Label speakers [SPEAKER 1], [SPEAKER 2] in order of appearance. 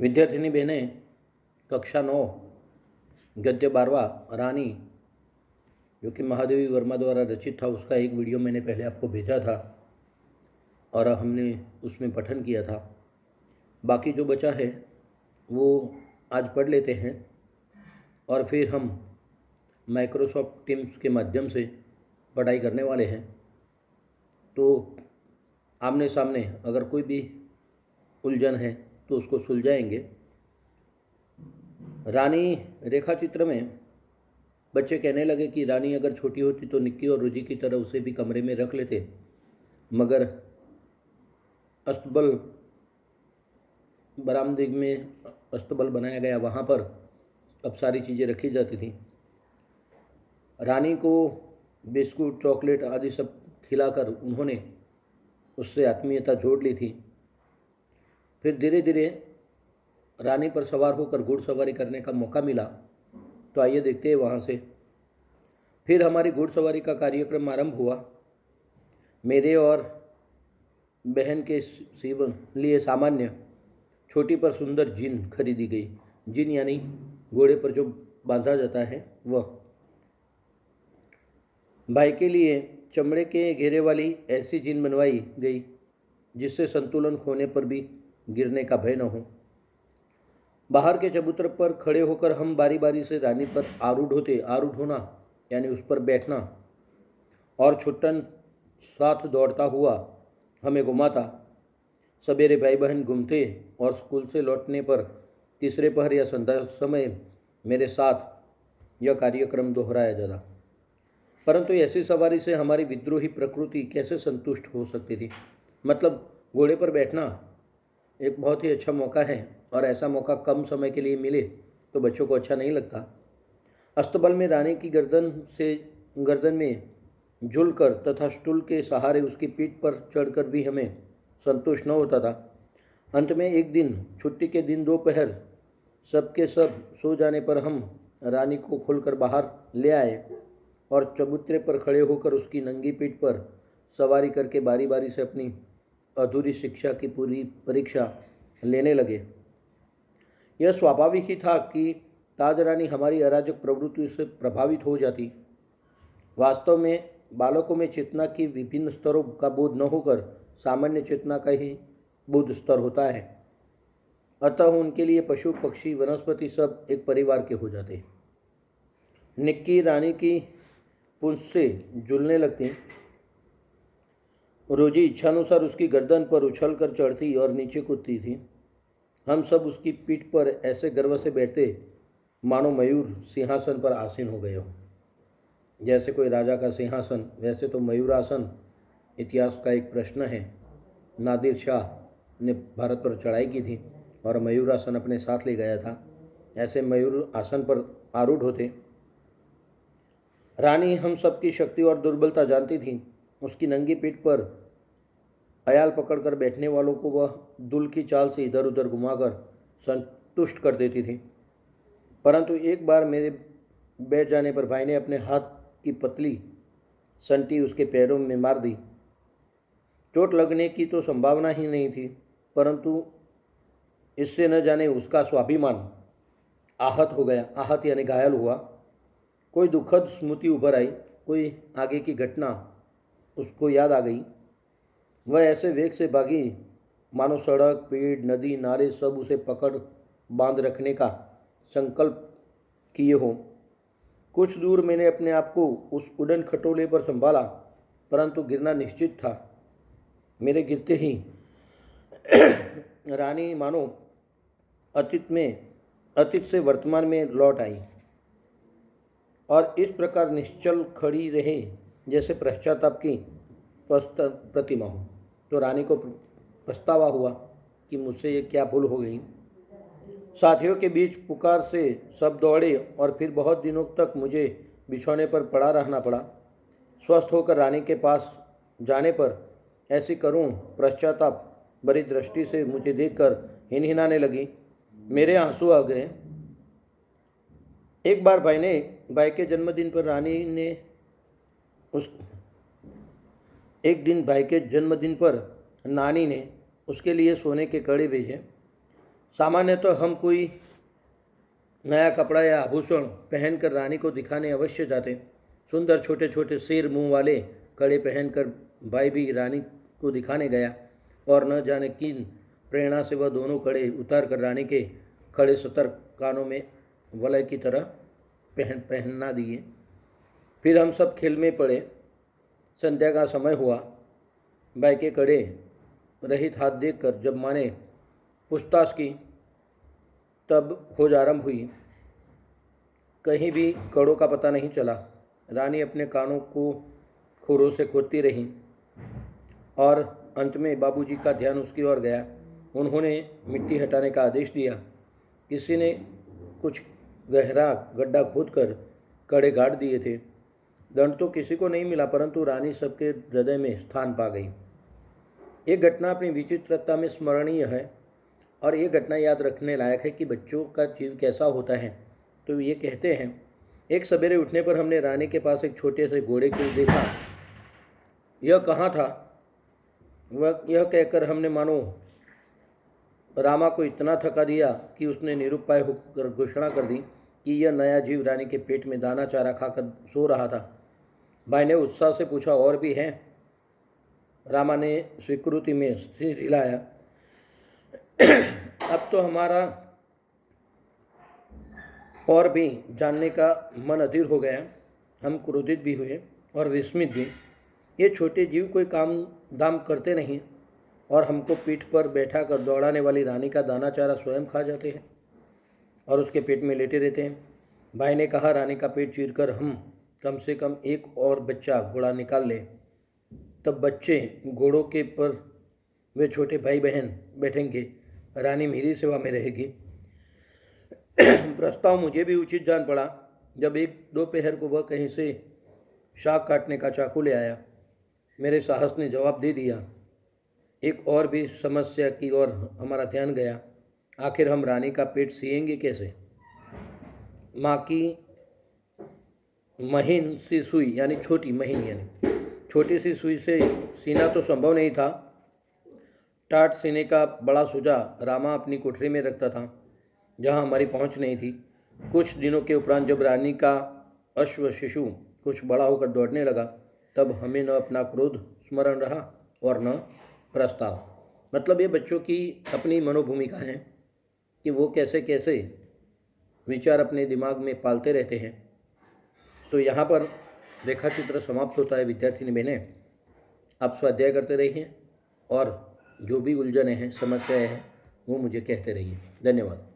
[SPEAKER 1] विद्यार्थिनी बहनें, कक्षा 9 गद्य 12वां रानी, जो कि महादेवी वर्मा द्वारा रचित था, उसका एक वीडियो मैंने पहले आपको भेजा था और हमने उसमें पठन किया था। बाकी जो बचा है वो आज पढ़ लेते हैं और फिर हम माइक्रोसॉफ्ट टीम्स के माध्यम से पढ़ाई करने वाले हैं। तो आमने सामने अगर कोई भी उलझन है तो उसको सुलझाएंगे। रानी रेखा चित्र में बच्चे कहने लगे कि रानी अगर छोटी होती तो निक्की और रुचि की तरह उसे भी कमरे में रख लेते, मगर अस्तबल बरामदे में अस्तबल बनाया गया, वहाँ पर अब सारी चीज़ें रखी जाती थी। रानी को बिस्कुट, चॉकलेट आदि सब खिलाकर उन्होंने उससे आत्मीयता जोड़ ली थी। फिर धीरे धीरे रानी पर सवार होकर घुड़सवारी करने का मौका मिला। तो आइए देखते हैं वहाँ से। फिर हमारी घुड़सवारी का कार्यक्रम आरंभ हुआ। मेरे और बहन के लिए सामान्य, छोटी पर सुंदर जीन खरीदी गई। जीन यानी घोड़े पर जो बांधा जाता है वह। भाई के लिए चमड़े के घेरे वाली ऐसी जीन बनवाई गई जिससे संतुलन खोने पर भी गिरने का भय न हो। बाहर के चबूतरे पर खड़े होकर हम बारी बारी से रानी पर आरूढ़ होते। आरूढ़ होना यानी उस पर बैठना, और छुट्टन साथ दौड़ता हुआ हमें घुमाता। सवेरे भाई बहन घूमते और स्कूल से लौटने पर तीसरे पहर या संध्या समय मेरे साथ यह कार्यक्रम दोहराया जाता। परंतु ऐसी सवारी से हमारी विद्रोही प्रकृति कैसे संतुष्ट हो सकती थी। मतलब घोड़े पर बैठना एक बहुत ही अच्छा मौका है, और ऐसा मौका कम समय के लिए मिले तो बच्चों को अच्छा नहीं लगता। अस्तबल में रानी की गर्दन में झूलकर तथा स्टूल के सहारे उसकी पीठ पर चढ़कर भी हमें संतुष्ट न होता था। अंत में एक दिन, छुट्टी के दिन दोपहर सबके सब सो जाने पर हम रानी को खोलकर बाहर ले आए और चबूतरे पर खड़े होकर उसकी नंगी पीठ पर सवारी करके बारी बारी से अपनी अधूरी शिक्षा की पूरी परीक्षा लेने लगे। यह स्वाभाविक ही था कि ताज रानी हमारी अराजक प्रवृत्ति से प्रभावित हो जाती। वास्तव में बालकों में चेतना की विभिन्न स्तरों का बोध न होकर सामान्य चेतना का ही बोध स्तर होता है। अतः उनके लिए पशु, पक्षी, वनस्पति सब एक परिवार के हो जाते। निक्की रानी की पूंछ से झूलने लगती। रोजी इच्छानुसार उसकी गर्दन पर उछल कर चढ़ती और नीचे कूदती थी। हम सब उसकी पीठ पर ऐसे गर्व से बैठते मानो मयूर सिंहासन पर आसीन हो गए हो। जैसे कोई राजा का सिंहासन, वैसे तो मयूरासन इतिहास का एक प्रश्न है। नादिर शाह ने भारत पर चढ़ाई की थी और मयूरासन अपने साथ ले गया था। ऐसे मयूर आसन पर आरूढ़ होते। रानी हम सबकी शक्ति और दुर्बलता जानती थी। उसकी नंगी पीठ पर अयाल पकड़कर बैठने वालों को वह दुल की चाल से इधर उधर घुमाकर संतुष्ट कर देती थी। परंतु एक बार मेरे बैठ जाने पर भाई ने अपने हाथ की पतली संटी उसके पैरों में मार दी। चोट लगने की तो संभावना ही नहीं थी, परंतु इससे न जाने उसका स्वाभिमान आहत हो गया। आहत यानी घायल हुआ। कोई दुखद स्मृति उभर आई, कोई आगे की घटना उसको याद आ गई। वह ऐसे वेग से भागी मानो सड़क, पेड़, नदी, नाले सब उसे पकड़ बांध रखने का संकल्प किए हो। कुछ दूर मैंने अपने आप को उस उड़न खटोले पर संभाला, परंतु गिरना निश्चित था। मेरे गिरते ही रानी मानो अतीत से वर्तमान में लौट आई और इस प्रकार निश्चल खड़ी रहे जैसे पश्चाताप की प्रतिमा हो। तो रानी को पछतावा हुआ कि मुझसे ये क्या भूल हो गई। साथियों के बीच पुकार से सब दौड़े और फिर बहुत दिनों तक मुझे बिछौने पर पड़ा रहना पड़ा। स्वस्थ होकर रानी के पास जाने पर ऐसी करूं पश्चाताप भरी दृष्टि से मुझे देखकर हिनहिनाने लगी। मेरे आंसू आ गए। एक बार भाई के जन्मदिन पर नानी ने उसके लिए सोने के कड़े भेजे। सामान्यतः हम कोई नया कपड़ा या आभूषण पहनकर रानी को दिखाने अवश्य जाते। सुंदर छोटे छोटे सिर मुंह वाले कड़े पहनकर भाई भी रानी को दिखाने गया और न जाने किन प्रेरणा से वह दोनों कड़े उतार कर रानी के खड़े सतर्क कानों में वलय की तरह पहना दिए। फिर हम सब खेल में पड़े। संध्या का समय हुआ। भाई के कड़े रहित हाथ देखकर जब माँ ने पूछताछ की तब खोज आरंभ हुई। कहीं भी कड़ों का पता नहीं चला। रानी अपने कानों को खुरों से खोदती रही और अंत में बाबूजी का ध्यान उसकी ओर गया। उन्होंने मिट्टी हटाने का आदेश दिया। किसी ने कुछ गहरा गड्ढा खोदकर कड़े गाड़ दिए थे। दंड तो किसी को नहीं मिला, परंतु रानी सबके हृदय में स्थान पा गई। एक घटना अपनी विचित्रता में स्मरणीय है और ये घटना याद रखने लायक है कि बच्चों का जीव कैसा होता है। तो ये कहते हैं, एक सवेरे उठने पर हमने रानी के पास एक छोटे से घोड़े को देखा। यह कहाँ था? वह यह कहकर हमने मानो रामा को इतना थका दिया कि उसने निरुपाय होकर घोषणा कर दी कि यह नया जीव रानी के पेट में दाना चारा खाकर सो रहा था। भाई ने उत्साह से पूछा, और भी हैं? रामा ने स्वीकृति में सिर हिलाया। अब तो हमारा और भी जानने का मन अधीर हो गया। हम क्रोधित भी हुए और विस्मित भी। ये छोटे जीव कोई काम दाम करते नहीं और हमको पीठ पर बैठा कर दौड़ाने वाली रानी का दाना चारा स्वयं खा जाते हैं और उसके पेट में लेटे रहते हैं। भाई ने कहा, रानी का पेट चीरकर हम कम से कम एक और बच्चा घोड़ा निकाल ले, तब बच्चे घोड़ों के पर वे छोटे भाई बहन बैठेंगे, रानी मेरी सेवा में रहेगी। प्रस्ताव मुझे भी उचित जान पड़ा। जब एक दोपहर को वह कहीं से शाक काटने का चाकू ले आया। मेरे साहस ने जवाब दे दिया। एक और भी समस्या की ओर हमारा ध्यान गया। आखिर हम रानी का पेट सिएंगे कैसे? माँ की महीन सी सुई यानी छोटी महीन यानी छोटी सी सुई से सीना तो संभव नहीं था। टाट सीने का बड़ा सुजा रामा अपनी कोठरी में रखता था, जहाँ हमारी पहुँच नहीं थी। कुछ दिनों के उपरांत जब रानी का अश्व शिशु कुछ बड़ा होकर दौड़ने लगा, तब हमें न अपना क्रोध स्मरण रहा और न प्रस्ताव। मतलब ये बच्चों की अपनी मनोभूमिका है कि वो कैसे कैसे विचार अपने दिमाग में पालते रहते हैं। तो यहाँ पर रेखाचित्र समाप्त होता है। विद्यार्थिनी बहनें, आप स्वाध्याय करते रहिए और जो भी उलझने हैं, समस्याएं हैं, वो मुझे कहते रहिए। धन्यवाद।